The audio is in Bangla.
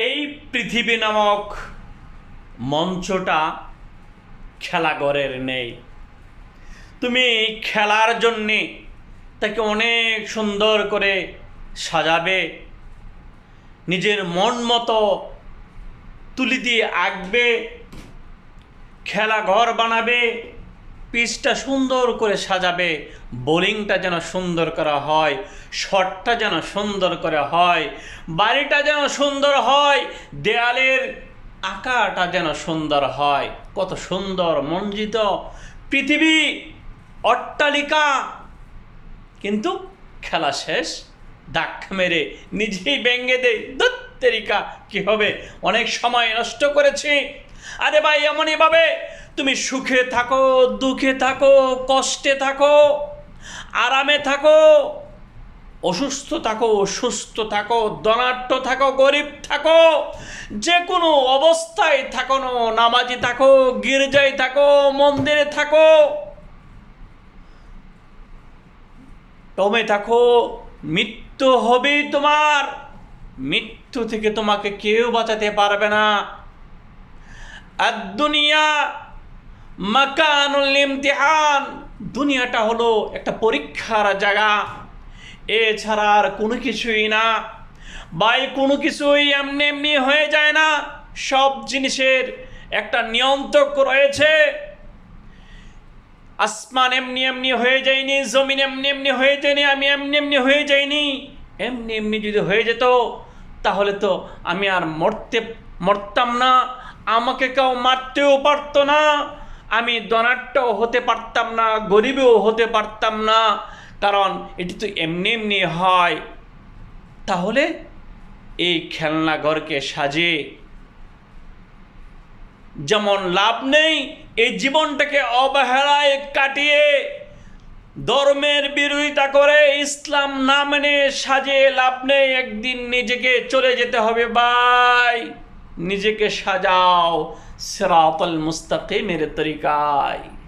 এই পৃথিবী নামক মঞ্চটা খেলাঘরের নেই। তুমি খেলার জন্যে তাকে অনেক সুন্দর করে সাজাবে, নিজের মন মতো তুলি দিয়ে আঁকবে, খেলাঘর বানাবে, পিচটা সুন্দর করে সাজাবে, বোলিংটা যেন সুন্দর করা হয়, শটটা যেন সুন্দর করে হয়, বাড়িটা যেন সুন্দর হয়, দেয়ালের আঁকাটা যেন সুন্দর হয়। কত সুন্দর মঞ্জিত পৃথিবী, অট্টালিকা, কিন্তু খেলা শেষ, ধাক্কা মেরে নিজেই ভেঙে দেয়। দত্তেরিকা কি হবে, অনেক সময় নষ্ট করেছি। আরে ভাই, এমনইভাবে তুমি সুখে থাকো, দুঃখে থাকো, কষ্টে থাকো, আরামে থাকো, অসুস্থ থাকো, সুস্থ থাকো, ধনাঢ্য থাকো, গরিব থাকো, যে কোনো অবস্থায় থাকো না, নামাজি থাকো, গির্জায় থাকো, মন্দিরে থাকো, টমে থাকো, মৃত্যু হবেই তোমার। মৃত্যু থেকে তোমাকে কেউ বাঁচাতে পারবে না। আর দুনিয়া মাকানুল ইমতিহান, দুনিয়াটা হলো একটা পরীক্ষার জায়গা, এছাড়া আর কোনো কিছুই না ভাই। কোনো কিছুই এমনি এমনি হয়ে যায় না, সব জিনিসের একটা নিয়ন্ত্রক রয়েছে। আসমান এমনি এমনি হয়ে যায়নি, জমিন এমনি এমনি হয়ে যায়নি, আমি এমনি এমনি হয়ে যায়নি। এমনি এমনি যদি হয়ে যেত তাহলে তো আমি আর মরতাম না, আমাকে কেউ মারতেও পারতো না, আমি ধনাঢ্যও হতে পারতাম না, গরিবও হতে পারতাম না, কারণ এটি তো এমনি এমনি হয়। তাহলে এই খেলনাঘরকে সাজিয়ে যেমন লাভ নেই, এই জীবনটাকে অবহেলায় কাটিয়ে ধর্মের বিরোধিতা করে ইসলাম না মেনে সাজিয়ে লাভ নেই। একদিন নিজেকে চলে যেতে হবে ভাই, নিজেকে সাজাও সিরাতাল মুস্তাকিমের তরিকায়।